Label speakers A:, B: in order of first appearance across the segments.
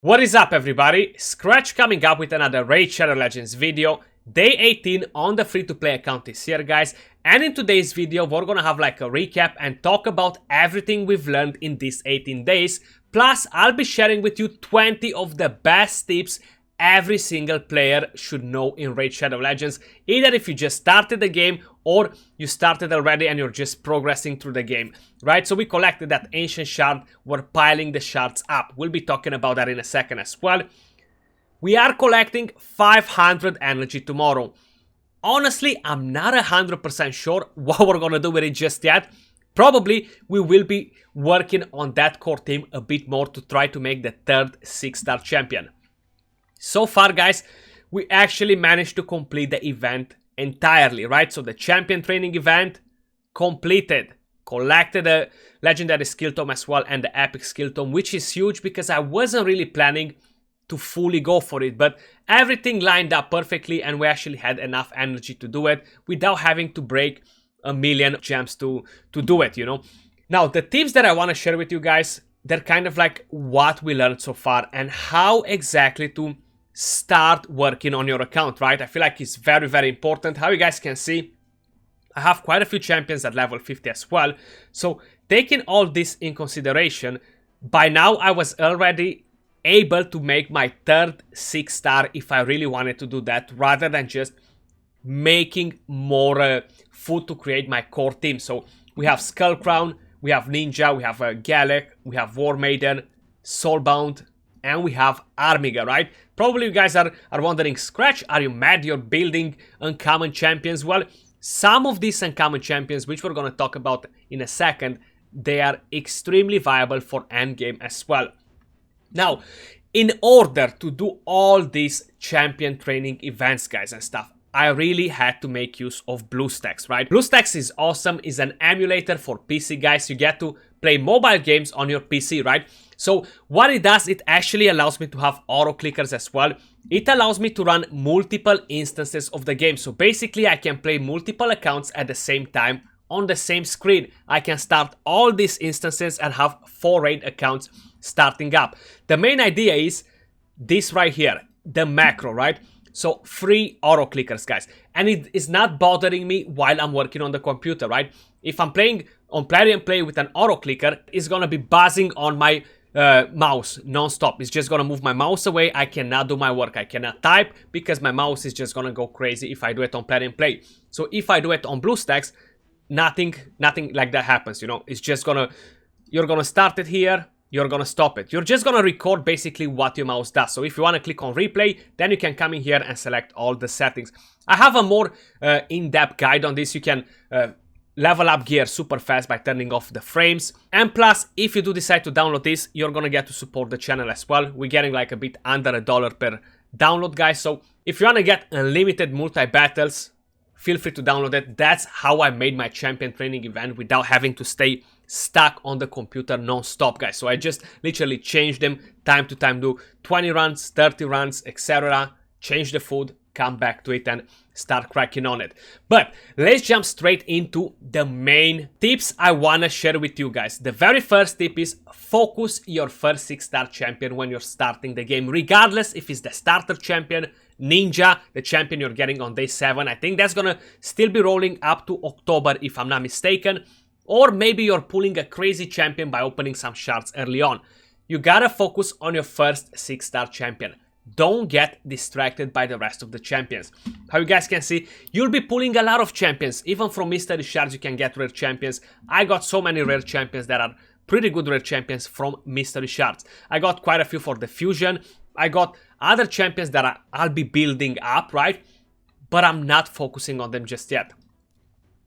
A: What is up, everybody? Skratch coming up with another Raid Shadow Legends video. Day 18 on the free-to-play account is here, guys. And in today's video, we're gonna have like a recap and talk about everything we've learned in these 18 days. Plus, I'll be sharing with you 20 of the best tips every single player should know in Raid Shadow Legends, either if you just started the game or you started already and you're just progressing through the game, right? So we collected that ancient shard, we're piling the shards up. We'll be talking about that in a second as well. We are collecting 500 energy tomorrow. Honestly, I'm not 100% sure what we're gonna do with it just yet. Probably we will be working on that core team a bit more to try to make the third 6-star champion. So far, guys, we actually managed to complete the event entirely, right? So the champion training event completed, collected a legendary skill tome as well and the epic skill tome, which is huge because I wasn't really planning to fully go for it, but everything lined up perfectly and we actually had enough energy to do it without having to break a million gems to do it, you know? Now, the tips that I want to share with you guys, they're kind of like what we learned so far and how exactly to start working on your account, right? I feel like it's very, very important. How you guys can see, I have quite a few champions at level 50 as well. So taking all this in consideration, by now I was already able to make my third 6-star if I really wanted to do that, rather than just making more food to create my core team. So we have Skull Crown, we have Ninja, we have Galek, we have War Maiden, Soulbound, and we have Armiga, right? Probably you guys are wondering, Skratch, are you mad you're building uncommon champions? Well, some of these uncommon champions, which we're going to talk about in a second, they are extremely viable for endgame as well. Now, in order to do all these champion training events, guys, and stuff, I really had to make use of Bluestacks, right? Bluestacks is awesome, is an emulator for PC, guys. You get to play mobile games on your PC, right? So what it does, it actually allows me to have auto clickers as well. It allows me to run multiple instances of the game. So basically I can play multiple accounts at the same time on the same screen. I can start all these instances and have 4 raid accounts starting up. The main idea is this right here, the macro, right? So 3 auto clickers, guys, and it is not bothering me while I'm working on the computer, right? If I'm playing on Play and Play with an auto clicker, it's gonna be buzzing on my mouse non-stop. It's just gonna move my mouse away. I cannot do my work. I cannot type because my mouse is just gonna go crazy if I do it on Play and Play. So if I do it on Bluestacks, nothing like that happens, you know? It's just gonna, you're gonna start it here, you're gonna stop it. You're just gonna record basically what your mouse does. So if you wanna click on replay, then you can come in here and select all the settings. I have a more in-depth guide on this. You can level up gear super fast by turning off the frames. And plus, if you do decide to download this, you're gonna get to support the channel as well. We're getting like a bit under $1 per download, guys. So if you wanna get unlimited multi-battles, feel free to download it. That's how I made my champion training event without having to stay stuck on the computer non-stop, guys. So I just literally change them time to time, do 20 runs, 30 runs, etc. Change the food, come back to it and start cracking on it. But let's jump straight into the main tips I want to share with you guys. The very first tip is focus your first 6-star champion when you're starting the game, regardless if it's the starter champion, Ninja, the champion you're getting on day 7. I think that's gonna still be rolling up to October if I'm not mistaken. Or maybe you're pulling a crazy champion by opening some shards early on. You gotta focus on your first 6-star champion. Don't get distracted by the rest of the champions. How you guys can see, you'll be pulling a lot of champions. Even from mystery shards you can get rare champions. I got so many rare champions that are pretty good rare champions from mystery shards. I got quite a few for the fusion. I got other champions that I'll be building up, right? But I'm not focusing on them just yet.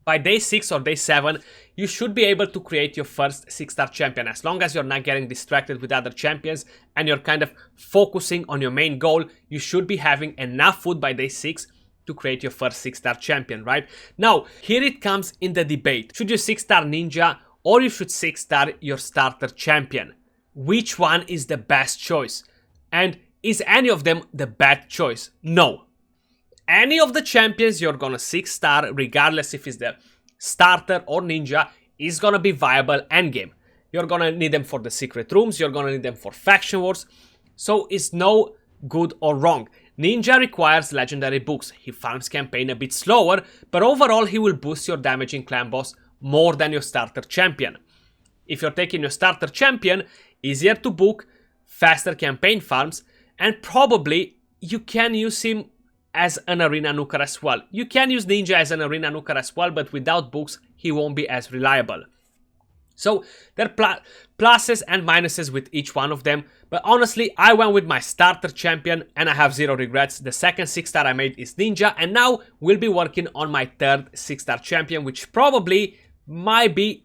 A: By day 6 or day 7, you should be able to create your first 6-star champion, as long as you're not getting distracted with other champions and you're kind of focusing on your main goal. You should be having enough food by day 6 to create your first 6-star champion, right? Now, here it comes in the debate. Should you 6-star Ninja or you should 6-star your starter champion? Which one is the best choice? And is any of them the bad choice? No. Any of the champions you're gonna 6-star, regardless if it's the starter or ninja, is gonna be viable endgame. You're gonna need them for the secret rooms, you're gonna need them for faction wars. So it's no good or wrong. Ninja requires legendary books. He farms campaign a bit slower, but overall he will boost your damage in clan boss more than your starter champion. If you're taking your starter champion, easier to book, faster campaign farms, and probably you can use him as an arena nuker as well. You can use Ninja as an arena nuker as well, but without books, he won't be as reliable. So there are pluses and minuses with each one of them, but honestly, I went with my starter champion and I have zero regrets. The second 6-star I made is Ninja, and now we'll be working on my third 6-star champion, which probably might be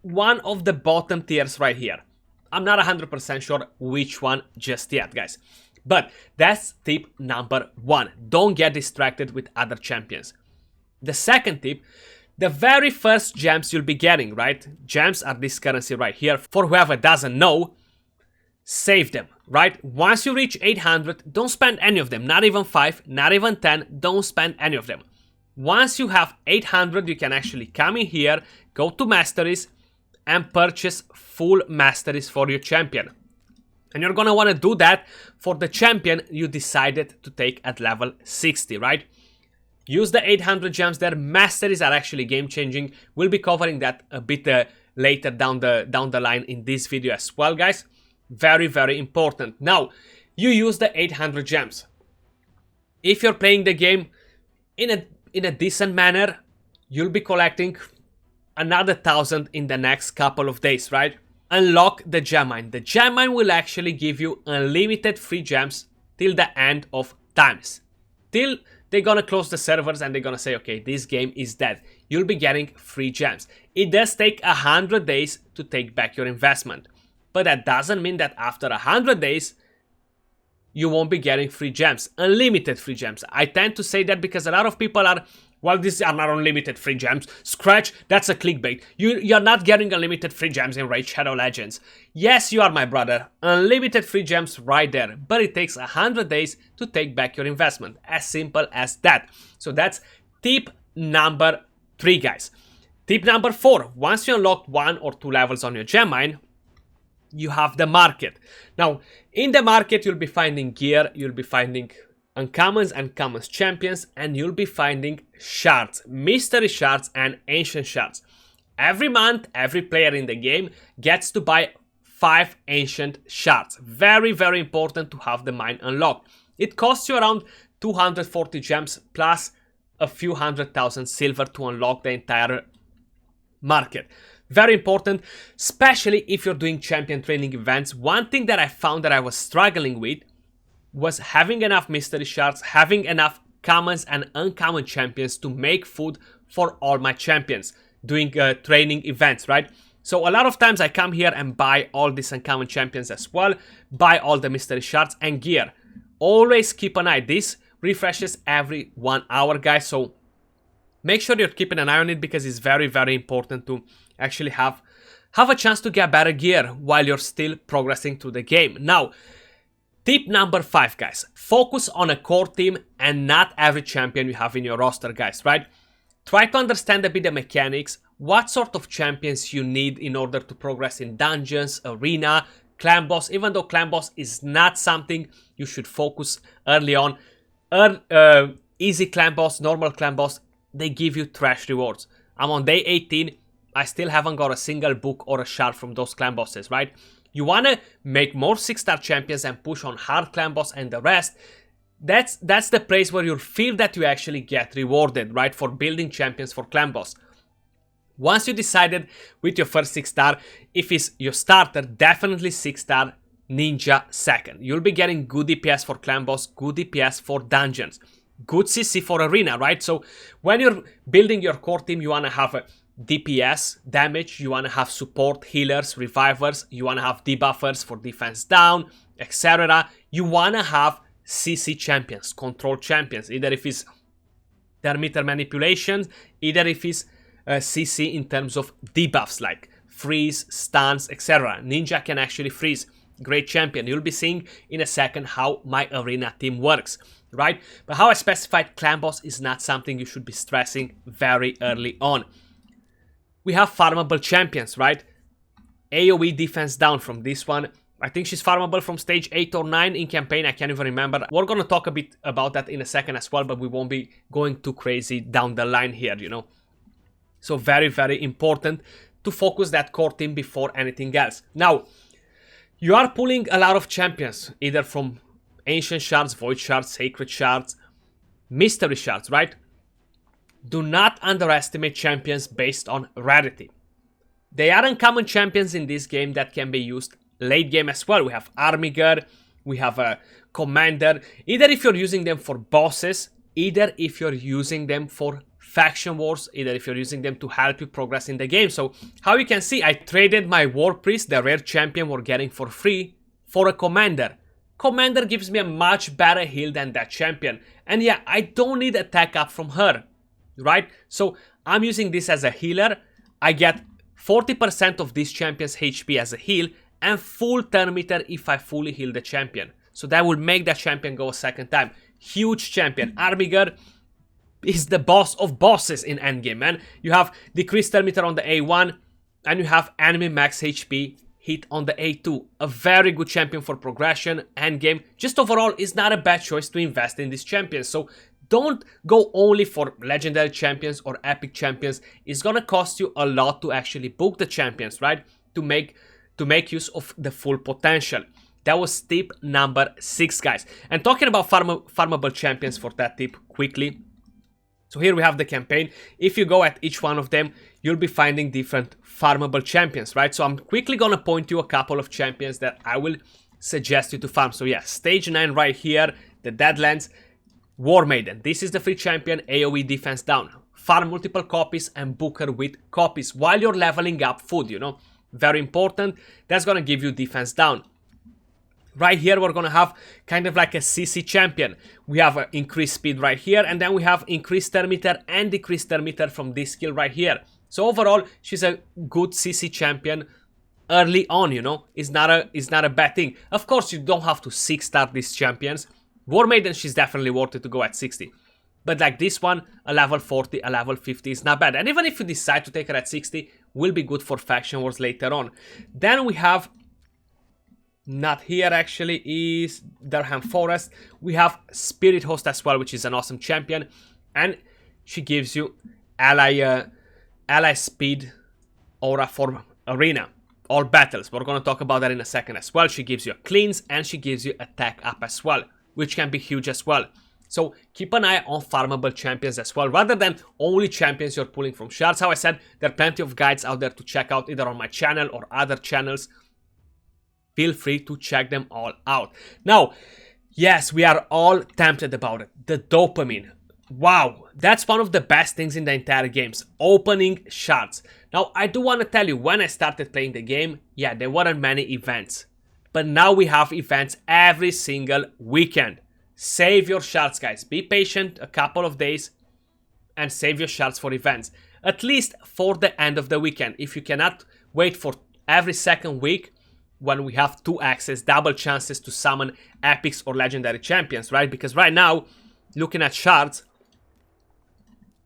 A: one of the bottom tiers right here. I'm not 100% sure which one just yet, guys. But that's tip number 1. Don't get distracted with other champions. The second tip, the very first gems you'll be getting, right? Gems are this currency right here. For whoever doesn't know, save them, right? Once you reach 800, don't spend any of them. Not even 5, not even 10. Don't spend any of them. Once you have 800, you can actually come in here, go to masteries, and purchase full masteries for your champion. And you're gonna want to do that for the champion you decided to take at level 60, right? Use the 800 gems there. Masteries are actually game changing. We'll be covering that a bit later down the line in this video as well, guys. Very, very important. Now, you use the 800 gems. If you're playing the game in a decent manner, you'll be collecting another 1,000 in the next couple of days, right? Unlock the gem mine. The gem mine will actually give you unlimited free gems till the end of times. Till they're gonna close the servers and they're gonna say, okay, this game is dead. You'll be getting free gems. It does take 100 days to take back your investment. But that doesn't mean that after 100 days, you won't be getting free gems. Unlimited free gems. I tend to say that because a lot of people are, well, these are not unlimited free gems. Skratch, that's a clickbait. You're not getting unlimited free gems in Raid Shadow Legends. Yes, you are, my brother. Unlimited free gems right there. But it takes 100 days to take back your investment. As simple as that. So that's tip number 3, guys. Tip number 4. Once you unlock 1 or 2 levels on your gem mine, you have the market. Now, in the market, you'll be finding gear, you'll be finding uncommons and commons champions, and you'll be finding shards, mystery shards and ancient shards. Every month, every player in the game gets to buy 5 ancient shards. Very, very important to have the mine unlocked. It costs you around 240 gems plus a few 100,000 silver to unlock the entire market. Very important, especially if you're doing champion training events. One thing that I found that I was struggling with was having enough mystery shards, having enough commons and uncommon champions to make food for all my champions doing training events, right? So a lot of times I come here and buy all these uncommon champions as well, buy all the mystery shards and gear. Always keep an eye. This refreshes every 1 hour, guys, so make sure you're keeping an eye on it because it's very, very important to actually have a chance to get better gear while you're still progressing through the game. Now, tip number 5, guys. Focus on a core team and not every champion you have in your roster, guys, right? Try to understand a bit the mechanics, what sort of champions you need in order to progress in dungeons, arena, clan boss. Even though clan boss is not something you should focus early on. Easy clan boss, normal clan boss, they give you trash rewards. I'm on day 18. I still haven't got a single book or a shard from those clan bosses, right? You want to make more 6-star champions and push on hard clan boss and the rest. That's the place where you'll feel that you actually get rewarded, right? For building champions for clan boss. Once you decided with your first 6-star, if it's your starter, definitely 6-star ninja second. You'll be getting good DPS for clan boss, good DPS for dungeons, good CC for arena, right? So when you're building your core team, you want to have a DPS damage, you want to have support, healers, revivers, you want to have debuffers for defense down, etc. You want to have CC champions, control champions, either if it's thermometer manipulation, either if it's CC in terms of debuffs like freeze, stuns, etc. Ninja can actually freeze. Great champion. You'll be seeing in a second how my arena team works, right? But how I specified, clan boss is not something you should be stressing very early on. We have farmable champions, right? AoE defense down from this one. I think she's farmable from stage 8 or 9 in campaign, I can't even remember. We're gonna talk a bit about that in a second as well, but we won't be going too crazy down the line here, you know. So very, very important to focus that core team before anything else. Now, you are pulling a lot of champions, either from Ancient Shards, Void Shards, Sacred Shards, Mystery Shards, right? Do not underestimate champions based on rarity. They are uncommon champions in this game that can be used late game as well. We have Armiger, we have a Commander, either if you're using them for bosses, either if you're using them for faction wars, either if you're using them to help you progress in the game. So how you can see, I traded my War Priest, the rare champion we're getting for free, for a Commander. Commander gives me a much better heal than that champion. And yeah, I don't need attack up from her, right? So I'm using this as a healer. I get 40% of this champion's HP as a heal and full turn meter if I fully heal the champion. So that will make that champion go a second time. Huge champion. Armiger is the boss of bosses in endgame, man. You have decreased turn meter on the A1 and you have enemy max HP hit on the A2. A very good champion for progression, endgame. Just overall, is not a bad choice to invest in this champion. So don't go only for legendary champions or epic champions. It's gonna cost you a lot to actually book the champions, right? To make use of the full potential. That was tip number 6, guys. And talking about farmable champions for that tip quickly. So here we have the campaign. If you go at each one of them, you'll be finding different farmable champions, right? So I'm quickly gonna point you a couple of champions that I will suggest you to farm. So yeah, stage 9 right here, the Deadlands, War Maiden. This is the free champion, AoE defense down. Farm multiple copies and book her with copies while you're leveling up food, you know. Very important. That's gonna give you defense down. Right here, we're gonna have kind of like a CC champion. We have increased speed right here, and then we have increased turn meter and decreased turn meter from this skill right here. So overall, she's a good CC champion early on, you know. It's not a bad thing. Of course, you don't have to 6-star these champions. War Maiden, she's definitely worth it to go at 60. But like this one, a level 40, a level 50 is not bad. And even if you decide to take her at 60, will be good for faction wars later on. Then we have, not here actually, is Durham Forest. We have Spirit Host as well, which is an awesome champion. And she gives you ally speed aura for arena or battles. We're going to talk about that in a second as well. She gives you a cleanse and she gives you attack up as well, which can be huge as well. So keep an eye on farmable champions as well, rather than only champions you're pulling from shards. How I said, there are plenty of guides out there to check out, either on my channel or other channels. Feel free to check them all out. Now, yes, we are all tempted about it. The dopamine. Wow, that's one of the best things in the entire games. Opening shards. Now, I do want to tell you, when I started playing the game, yeah, there weren't many events. But now we have events every single weekend. Save your shards, guys. Be patient a couple of days and save your shards for events. At least for the end of the weekend. If you cannot wait for every second week, when we have 2 access, double chances to summon epics or legendary champions, right? Because right now, looking at shards,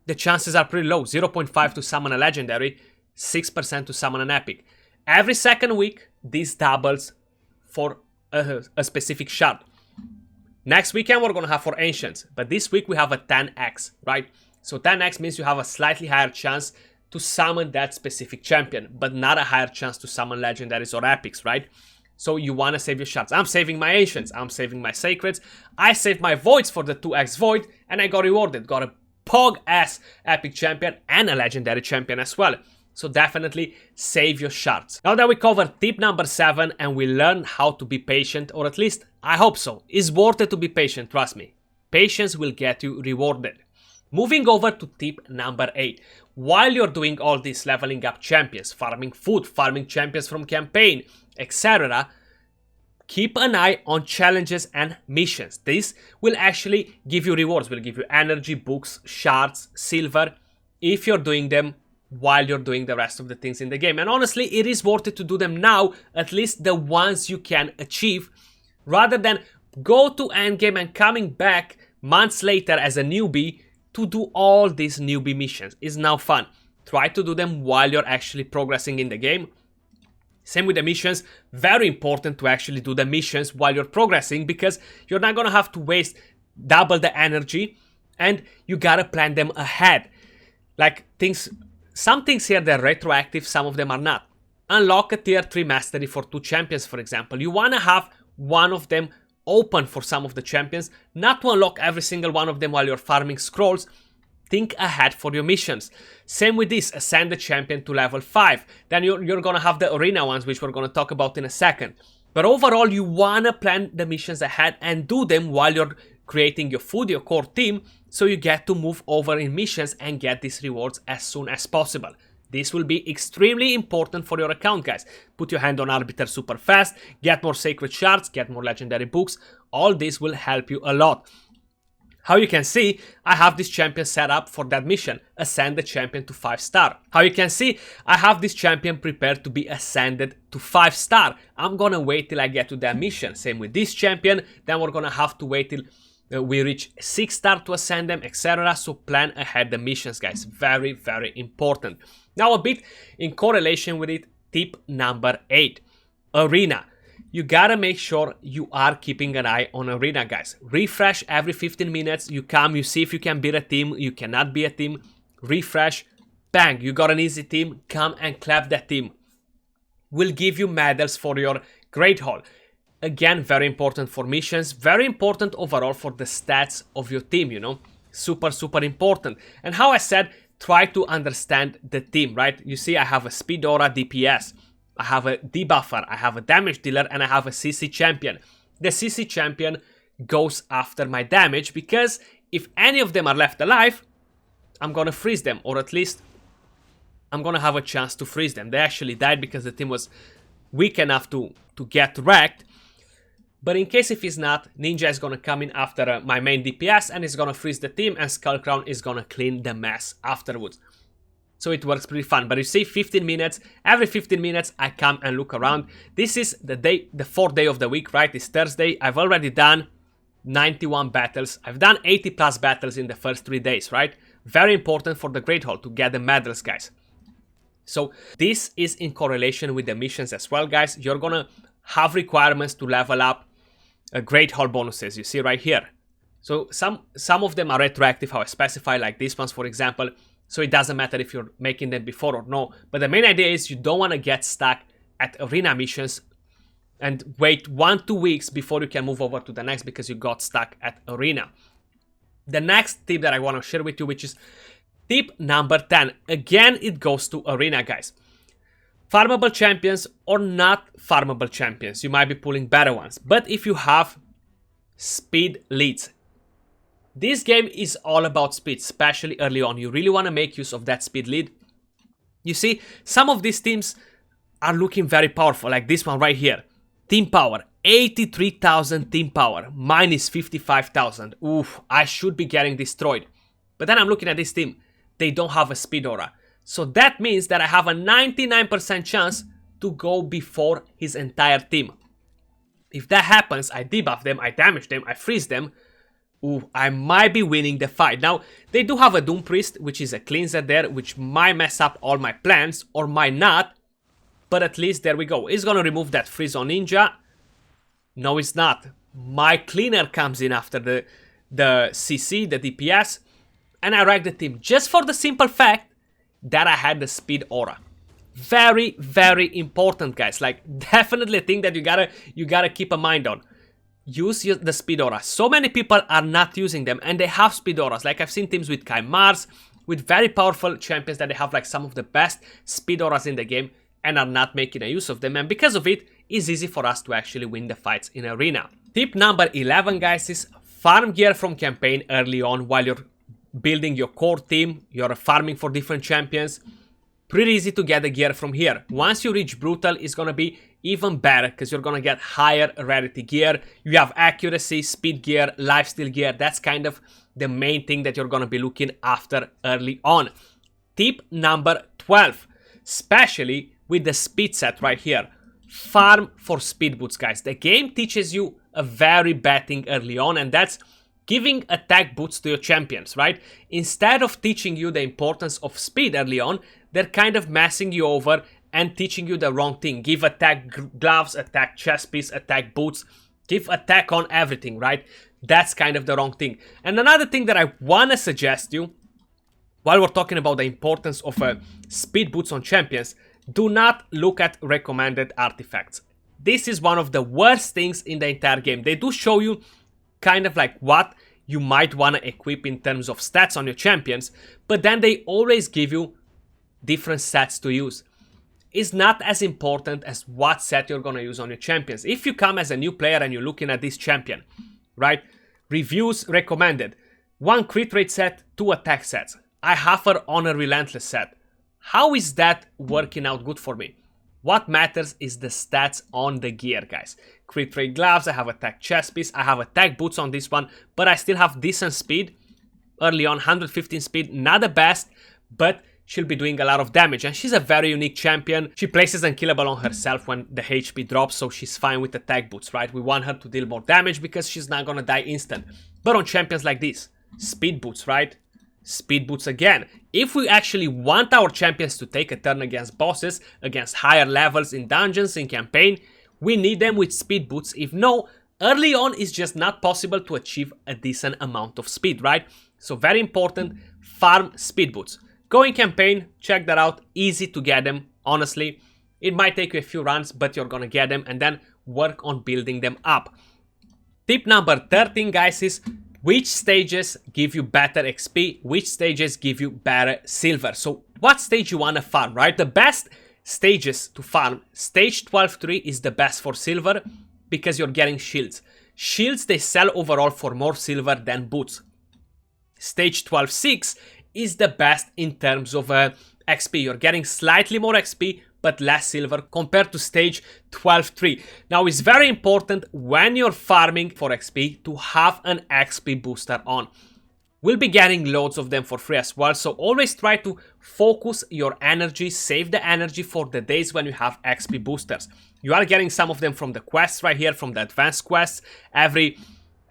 A: the chances are pretty low. 0.5 to summon a legendary, 6% to summon an epic. Every second week, this doubles for a specific shard. Next weekend, we're going to have for Ancients. But this week, we have a 10x, right? So 10x means you have a slightly higher chance to summon that specific champion, but not a higher chance to summon legendaries or epics, right? So you want to save your shards. I'm saving my Ancients. I'm saving my Sacreds. I saved my Voids for the 2x Void, and I got rewarded. Got a pog-ass epic champion and a legendary champion as well. So definitely save your shards. Now that we covered tip number 7 and we learned how to be patient, or at least I hope so. It's worth it to be patient, trust me. Patience will get you rewarded. Moving over to tip number 8. While you're doing all this leveling up champions, farming food, farming champions from campaign, etc., keep an eye on challenges and missions. This will actually give you rewards, will give you energy, books, shards, silver, if you're doing them while you're doing the rest of the things in the game. And honestly, it is worth it to do them now, at least the ones you can achieve, rather than go to endgame and coming back months later as a newbie to do all these newbie missions. It's now fun. Try to do them while you're actually progressing in the game. Same with the missions, very important to actually do the missions while you're progressing because you're not gonna have to waste double the energy and you gotta plan them ahead. Like some things here they're retroactive, some of them are not. Unlock a tier 3 mastery for 2 champions, for example. You wanna have one of them open for some of the champions, not to unlock every single one of them while you're farming scrolls. Think ahead for your missions. Same with this, ascend the champion to level 5. Then you're gonna have the arena ones, which we're gonna talk about in a second. But overall, you wanna plan the missions ahead and do them while you're creating your food, your core team, so you get to move over in missions and get these rewards as soon as possible. This will be extremely important for your account, guys. Put your hand on Arbiter super fast, get more sacred shards, get more legendary books. All this will help you a lot. How you can see, I have this champion set up for that mission, ascend the champion to 5-star. How you can see, I have this champion prepared to be ascended to 5-star. I'm gonna wait till I get to that mission. Same with this champion, then we're gonna have to wait till we reach 6-star to ascend them, etc. So plan ahead the missions, guys. Very, very important. Now a bit in correlation with it, tip number 8, arena. You gotta make sure you are keeping an eye on arena, guys. Refresh every 15 minutes. You come, you see if you can beat a team. You cannot be a team. Refresh. Bang, you got an easy team. Come and clap that team. Will give you medals for your Great Hall. Again, very important for missions. Very important overall for the stats of your team, you know. Super, super important. And how I said, try to understand the team, right? You see, I have a Speed Aura DPS. I have a debuffer, I have a damage dealer, and I have a CC champion. The CC champion goes after my damage because if any of them are left alive, I'm gonna freeze them, or at least I'm gonna have a chance to freeze them. They actually died because the team was weak enough to get wrecked. But in case if he's not, Ninja is gonna come in after my main DPS and he's gonna freeze the team, and Skullcrown is gonna clean the mess afterwards. So it works pretty fun. But you see, 15 minutes, every 15 minutes I come and look around. This is the 4th day of the week, right? It's Thursday. I've already done 91 battles. I've done 80 plus battles in the first 3 days, right? Very important for the Great Hall to get the medals, guys. So this is in correlation with the missions as well, guys. You're gonna have requirements to level up Great Hall bonuses. You see right here. So some of them are retroactive, how I specify, like these ones, for example. So it doesn't matter if you're making them before or no. But the main idea is you don't want to get stuck at arena missions and wait 1-2 weeks before you can move over to the next because you got stuck at arena. The next tip that I want to share with you, which is tip number 10. Again, it goes to arena, guys. Farmable champions or not farmable champions, you might be pulling better ones. But if you have speed leads, this game is all about speed, especially early on. You really want to make use of that speed lead. You see, some of these teams are looking very powerful, like this one right here. Team power, 83,000 team power. Mine is 55,000. Oof, I should be getting destroyed. But then I'm looking at this team. They don't have a speed aura. So that means that I have a 99% chance to go before his entire team. If that happens, I debuff them, I damage them, I freeze them. Ooh, I might be winning the fight. Now, they do have a Doom Priest, which is a cleanser there, which might mess up all my plans, or might not. But at least there we go. It's gonna remove that freeze on Ninja. No, it's not. My cleaner comes in after the CC, the DPS, and I wreck the team. Just for the simple fact that I had the speed aura. Very, very important, guys. Like, definitely a thing that you gotta keep a mind on. Use the speed aura. So many people are not using them and they have speed auras. Like I've seen teams with Kai Mars, with very powerful champions that they have like some of the best speed auras in the game and are not making a use of them. And because of it, it's easy for us to actually win the fights in arena. Tip number 11, guys, is farm gear from campaign early on while you're building your core team. You're farming for different champions. Pretty easy to get the gear from here. Once you reach Brutal, it's gonna be even better because you're gonna get higher rarity gear. You have accuracy, speed gear, lifesteal gear. That's kind of the main thing that you're gonna be looking after early on. Tip number 12, especially with the speed set right here. Farm for speed boots, guys. The game teaches you a very bad thing early on, and that's giving attack boots to your champions, right? Instead of teaching you the importance of speed early on, they're kind of messing you over and teaching you the wrong thing. Give attack gloves, attack chest piece, attack boots, give attack on everything, right? That's kind of the wrong thing. And another thing that I want to suggest you, while we're talking about the importance of speed boots on champions, do not look at recommended artifacts. This is one of the worst things in the entire game. They do show you kind of like what you might want to equip in terms of stats on your champions, but then they always give you different sets to use. It's not as important as what set you're going to use on your champions. If you come as a new player and you're looking at this champion, right? Reviews recommended. 1 crit rate set, 2 attack sets. I have her on a relentless set. How is that working out good for me? What matters is the stats on the gear, guys. Crit rate gloves, I have attack chest piece, I have attack boots on this one, but I still have decent speed. Early on, 115 speed, not the best, but she'll be doing a lot of damage. And she's a very unique champion. She places unkillable on herself when the HP drops, so she's fine with attack boots, right? We want her to deal more damage because she's not gonna die instant. But on champions like this, speed boots, right? Speed boots again. If we actually want our champions to take a turn against bosses, against higher levels in dungeons, in campaign, we need them with speed boots. If no, early on it's just not possible to achieve a decent amount of speed, right? So very important, farm speed boots. Go in campaign, check that out, easy to get them, honestly. It might take you a few runs, but you're gonna get them, and then work on building them up. Tip number 13, guys, is which stages give you better XP, which stages give you better silver. So what stage you want to farm, right? The best stages to farm, stage 12-3 is the best for silver because you're getting shields. Shields, they sell overall for more silver than boots. Stage 12-6 is the best in terms of XP. You're getting slightly more XP, but less silver compared to stage 12-3. Now, it's very important when you're farming for XP to have an XP booster on. We'll be getting loads of them for free as well, so always try to focus your energy, save the energy for the days when you have XP boosters. You are getting some of them from the quests right here, from the advanced quests.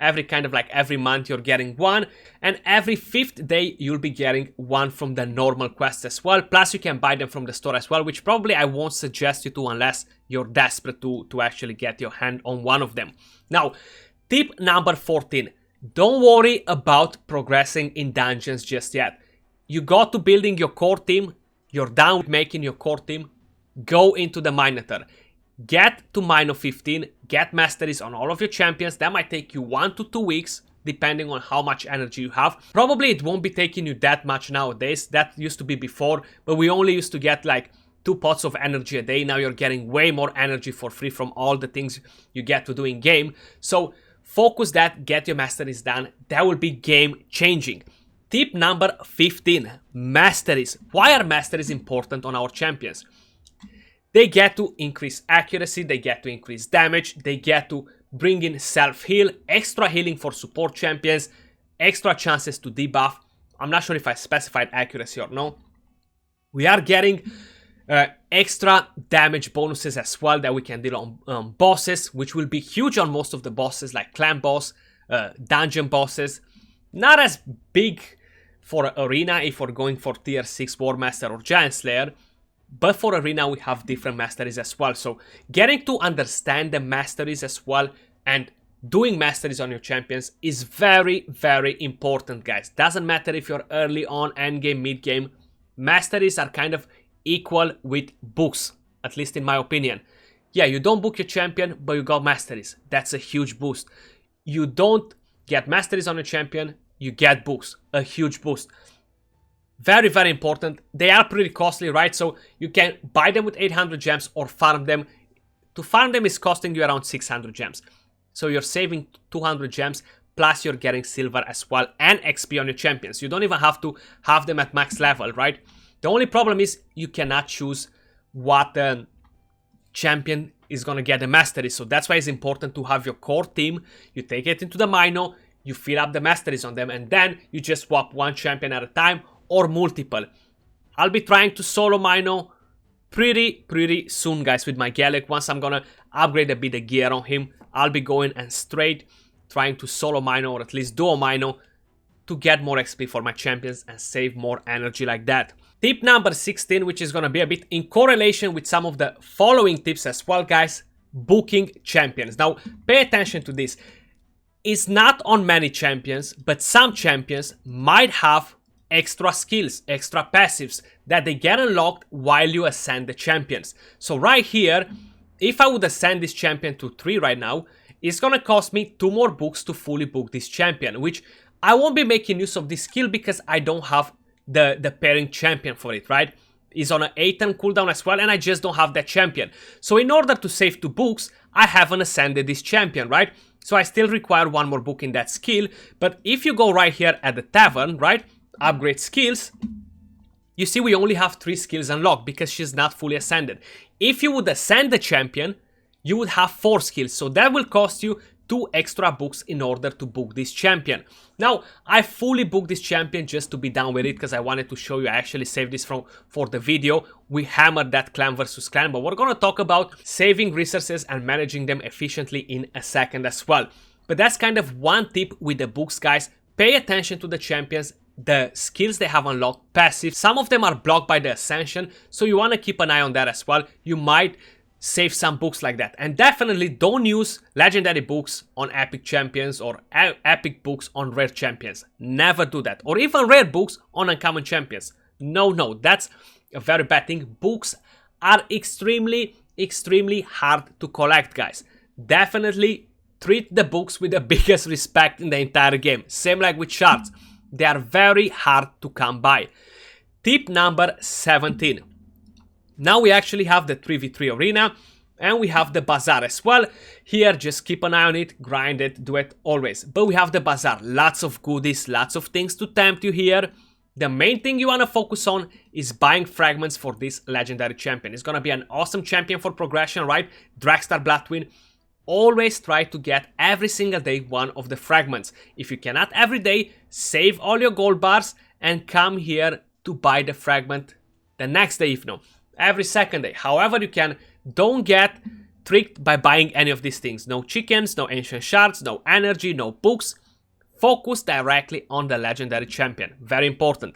A: Every kind of like every month you're getting one, and every 5th day you'll be getting one from the normal quests as well. Plus you can buy them from the store as well, which probably I won't suggest you to unless you're desperate to actually get your hand on one of them. Now, tip number 14. Don't worry about progressing in dungeons just yet. You got to building your core team, you're done with making your core team, go into the Minotaur. Get to Mino 15, get masteries on all of your champions. That might take you 1 to 2 weeks, depending on how much energy you have. Probably it won't be taking you that much nowadays. That used to be before, but we only used to get like 2 pots of energy a day. Now you're getting way more energy for free from all the things you get to do in game. So focus that, get your masteries done. That will be game changing. Tip number 15, masteries. Why are masteries important on our champions? They get to increase accuracy, they get to increase damage, they get to bring in self-heal, extra healing for support champions, extra chances to debuff. I'm not sure if I specified accuracy or no. We are getting extra damage bonuses as well that we can deal on bosses, which will be huge on most of the bosses like clan boss, dungeon bosses. Not as big for arena if we're going for tier 6 War Master or Giant Slayer. But for arena, we have different masteries as well. So getting to understand the masteries as well and doing masteries on your champions is very, very important, guys. Doesn't matter if you're early on, end game, mid game. Masteries are kind of equal with books, at least in my opinion. Yeah, you don't book your champion, but you got masteries. That's a huge boost. You don't get masteries on your champion, you get books. A huge boost. Very, very important. They are pretty costly, right? So you can buy them with 800 gems or farm them. To farm them is costing you around 600 gems. So you're saving 200 gems, plus you're getting silver as well and XP on your champions. You don't even have to have them at max level, right? The only problem is you cannot choose what champion is going to get the mastery. So that's why it's important to have your core team. You take it into the Mino, you fill up the masteries on them, and then you just swap one champion at a time or multiple. I'll be trying to solo Mino pretty soon, guys, with my Gallic. Once I'm gonna upgrade a bit the gear on him, I'll be going and straight trying to solo Mino or at least duo Mino to get more XP for my champions and save more energy like that. Tip number 16, which is going to be a bit in correlation with some of the following tips as well, guys. Booking champions. Now, pay attention to this. It's not on many champions, but some champions might have extra skills, extra passives that they get unlocked while you ascend the champions. So right here, if I would ascend this champion to 3 right now, it's gonna cost me 2 more books to fully book this champion, which I won't be making use of this skill because I don't have the pairing champion for it, right? It's on an 8-turn cooldown as well, and I just don't have that champion. So in order to save 2 books, I haven't ascended this champion, right? So I still require 1 more book in that skill. But if you go right here at the tavern, right? Upgrade skills, you see we only have 3 skills unlocked because she's not fully ascended. If you would ascend the champion, you would have 4 skills, so that will cost you 2 extra books in order to book this champion. Now, I fully booked this champion just to be done with it because I wanted to show you. I actually saved this for the video. We hammered that clan versus clan, but we're going to talk about saving resources and managing them efficiently in a second as well. But that's kind of one tip with the books, guys. Pay attention to the champions, the skills they have unlocked, passive. Some of them are blocked by the ascension, so you want to keep an eye on that as well. You might save some books like that. And definitely don't use legendary books on epic champions or epic books on rare champions. Never do that. Or even rare books on uncommon champions. No, that's a very bad thing. Books are extremely hard to collect, guys. Definitely treat the books with the biggest respect in the entire game. Same like with shards. They are very hard to come by. Tip number 17. Now we actually have the 3v3 arena and we have the Bazaar as well. Here, just keep an eye on it, grind it, do it always. But we have the Bazaar, lots of goodies, lots of things to tempt you here. The main thing you want to focus on is buying fragments for this legendary champion. It's going to be an awesome champion for progression, right? Dragstar Blood Twin. Always try to get every single day 1 of the fragments. If you cannot every day, save all your gold bars and come here to buy the fragment the next day if no. Every second day, however you can. Don't get tricked by buying any of these things. No chickens, no ancient shards, no energy, no books. Focus directly on the legendary champion. Very important.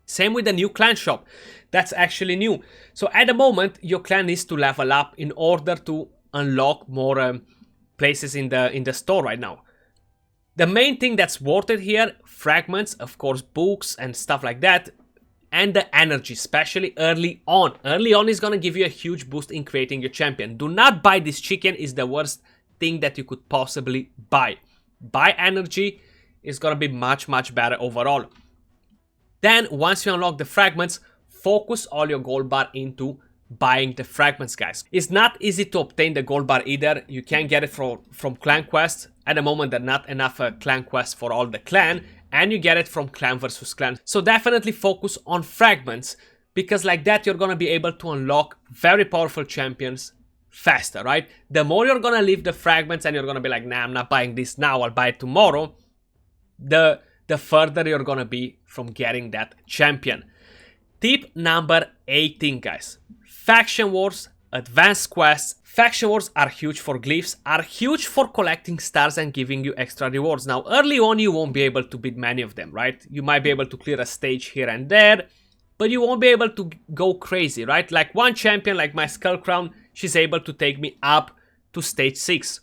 A: Same with the new clan shop. That's actually new. So at the moment, your clan needs to level up in order to unlock more places in the store right now. The main thing that's worth it here, fragments, of course, books and stuff like that. And the energy, especially early on. Early on is going to give you a huge boost in creating your champion. Do not buy this chicken, is the worst thing that you could possibly buy. Buy energy, is going to be much better overall. Then, once you unlock the fragments, focus all your gold bar into buying the fragments, guys. It's not easy to obtain the gold bar either. You can get it from clan quests. At the moment, there are not enough clan quests for all the clan. And you get it from clan versus clan. So definitely focus on fragments, because like that you're gonna be able to unlock very powerful champions faster, right? The more you're gonna leave the fragments and you're gonna be like, nah, I'm not buying this now, I'll buy it tomorrow, the further you're gonna be from getting that champion. Tip number 18, guys. Faction wars, advanced quests. Faction wars are huge for glyphs, are huge for collecting stars and giving you extra rewards. Now, early on, you won't be able to beat many of them, right? You might be able to clear a stage here and there, but you won't be able to go crazy, right? Like one champion, like my Skull Crown, she's able to take me up to stage 6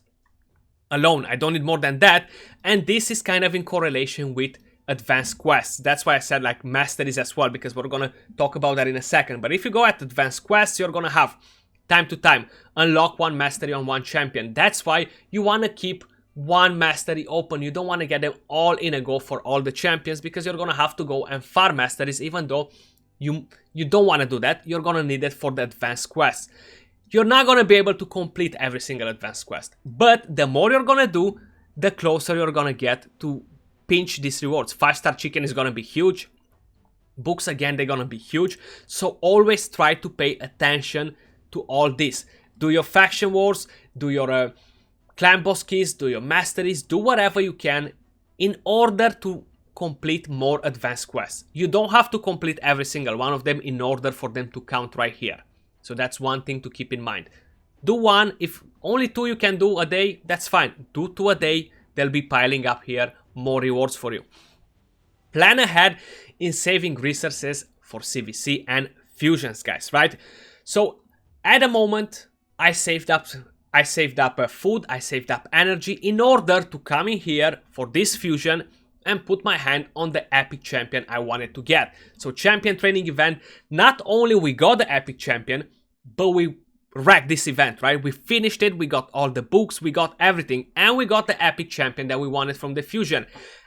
A: alone. I don't need more than that, and this is kind of in correlation with advanced quests. That's why I said like masteries as well, because we're gonna talk about that in a second. But if you go at advanced quests, you're gonna have time to time unlock 1 mastery on 1 champion. That's why you want to keep 1 mastery open. You don't want to get them all in a go for all the champions, because you're gonna have to go and farm masteries. Even though you don't want to do that, you're gonna need it for the advanced quests. You're not gonna be able to complete every single advanced quest, but the more you're gonna do, the closer you're gonna get to pinch these rewards. 5-star chicken is gonna be huge. Books, again, they're gonna be huge. So always try to pay attention to all this. Do your faction wars, do your clan boss keys, do your masteries, do whatever you can in order to complete more advanced quests. You don't have to complete every single one of them in order for them to count right here. So that's one thing to keep in mind. Do 1, if only 2 you can do a day, that's fine. Do 2 a day, they'll be piling up here more rewards for you. Plan ahead in saving resources for CVC and fusions, guys, right? So at the moment, I saved up food, I saved up energy in order to come in here for this fusion and put my hand on the epic champion I wanted to get. So champion training event, not only we got the epic champion, but we wrecked this event, right? We finished it, we got all the books, we got everything, and we got the epic champion that we wanted from the fusion.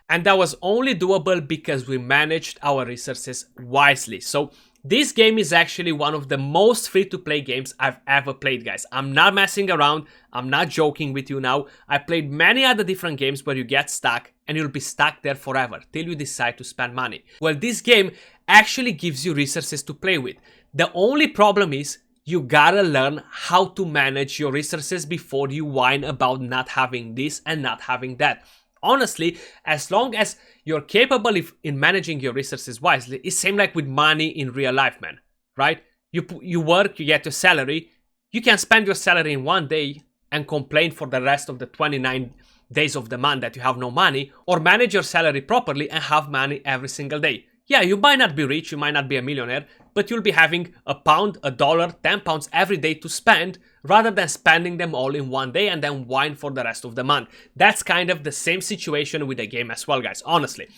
A: And that was only doable because we managed our resources wisely. So this game is actually one of the most free-to-play games I've ever played, guys. I'm not messing around, I'm not joking with you now. I played many other different games where you get stuck and you'll be stuck there forever till you decide to spend money. Well, this game actually gives you resources to play with. The only problem is you gotta learn how to manage your resources before you whine about not having this and not having that. Honestly, as long as you're capable in managing your resources wisely, it's same like with money in real life, man, right? You work, you get your salary, you can spend your salary in one day and complain for the rest of the 29 days of the month that you have no money, or manage your salary properly and have money every single day. Yeah, you might not be rich, you might not be a millionaire, but you'll be having a pound, a dollar, 10 pounds every day to spend rather than spending them all in one day and then whine for the rest of the month. That's kind of the same situation with the game as well, guys, honestly.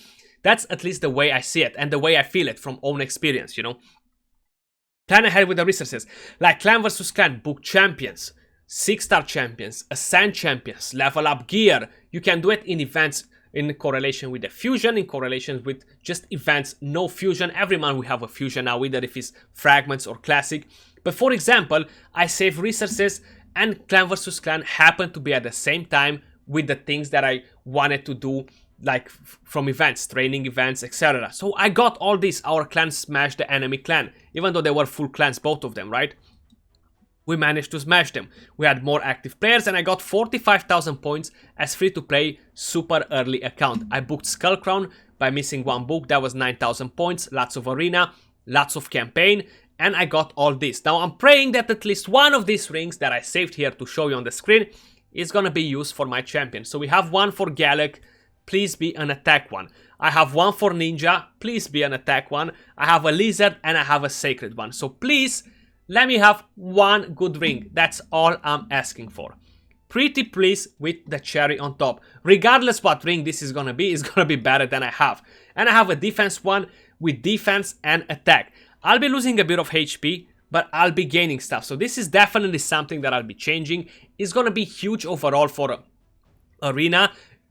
A: That's at least the way I see it and the way I feel it from own experience, you know. Plan ahead with the resources, like clan versus clan, book champions, 6-star champions, ascend champions, level up gear. You can do it in events in correlation with the fusion, in correlation with just events, no fusion. Every month we have a fusion now, either if it's fragments or classic. But for example, I save resources and clan versus clan happen to be at the same time with the things that I wanted to do, like from events, training events, etc. So I got all this. Our clan smashed the enemy clan, even though they were full clans, both of them, right? We managed to smash them. We had more active players and I got 45,000 points as free-to-play super early account. I booked Skull Crown by missing one book. That was 9,000 points, lots of arena, lots of campaign, and I got all this. Now I'm praying that at least one of these rings that I saved here to show you on the screen is gonna be used for my champion. So we have one for Gallic, please be an attack one. I have one for Ninja, please be an attack one. I have a Lizard and I have a Sacred one. So please, let me have one good ring. That's all I'm asking for. Pretty please with the cherry on top. Regardless what ring this is gonna be, it's gonna be better than I have. And I have a defense one with defense and attack. I'll be losing a bit of HP, but I'll be gaining stuff. So this is definitely something that I'll be changing. It's gonna be huge overall for arena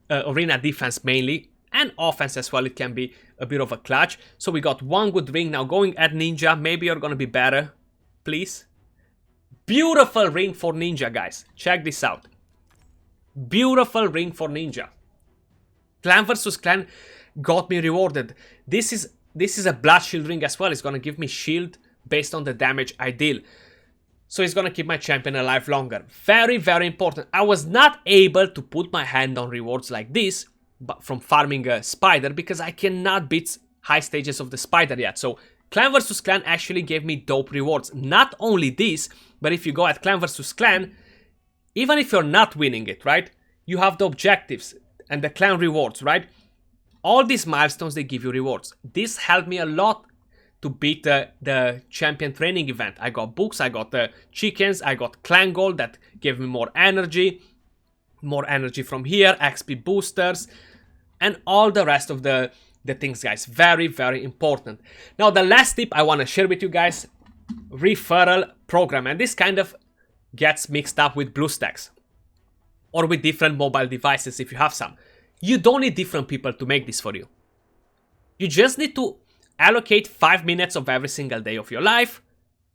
A: defense mainly, and offense as well. It can be a bit of a clutch. So we got one good ring. Now going at Ninja, maybe you're gonna be better. Please. Beautiful ring for Ninja, guys. Check this out. Beautiful ring for Ninja. Clan versus clan got me rewarded. This is a blood shield ring as well. It's gonna give me shield based on the damage I deal. So it's gonna keep my champion alive longer. Very, very important. I was not able to put my hand on rewards like this but from farming a spider because I cannot beat high stages of the spider yet. So clan versus clan actually gave me dope rewards. Not only this, but if you go at clan versus clan, even if you're not winning it, right? You have the objectives and the clan rewards, right? All these milestones, they give you rewards. This helped me a lot to beat the champion training event. I got books, I got chickens, I got clan gold that gave me more energy from here, XP boosters, and all the rest of the things, guys. Very, very important. Now, the last tip I want to share with you guys, referral program. And this kind of gets mixed up with Bluestacks or with different mobile devices if you have some. You don't need different people to make this for you. You just need to allocate 5 minutes of every single day of your life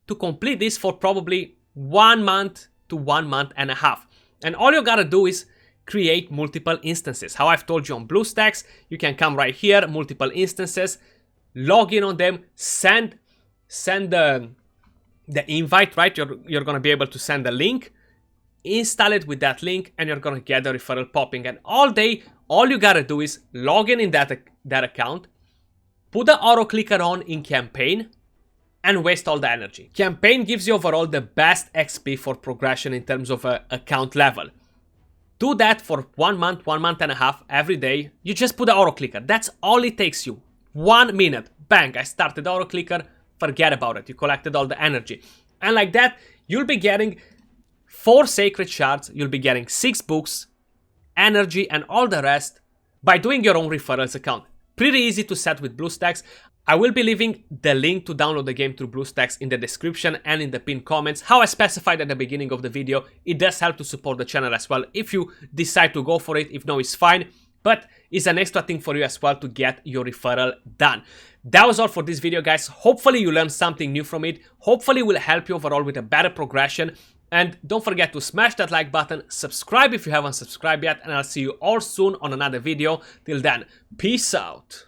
A: to complete this for probably 1 month to 1 month and a half. And all you gotta do is create multiple instances. How I've told you on Bluestacks, you can come right here, multiple instances, log in on them, send the invite, right? You're gonna be able to send a link, install it with that link, and you're gonna get the referral popping. And all day, all you gotta do is log in that account, put the auto clicker on in campaign, and waste all the energy. Campaign gives you overall the best XP for progression in terms of account level. Do that for 1 month, 1 month and a half every day. You just put the auto clicker. That's all it takes you. 1 minute. bang, I started auto clicker, forget about it, you collected all the energy. And like that, you'll be getting 4 sacred shards, you'll be getting 6 books, energy, and all the rest by doing your own referrals account. Pretty easy to set with Bluestacks. I will be leaving the link to download the game through Bluestacks in the description and in the pinned comments. How I specified at the beginning of the video, it does help to support the channel as well if you decide to go for it. If no, it's fine, but it's an extra thing for you as well to get your referral done. That was all for this video, guys. Hopefully you learned something new from it. Hopefully it will help you overall with a better progression. And don't forget to smash that like button, subscribe if you haven't subscribed yet, and I'll see you all soon on another video. Till then, peace out.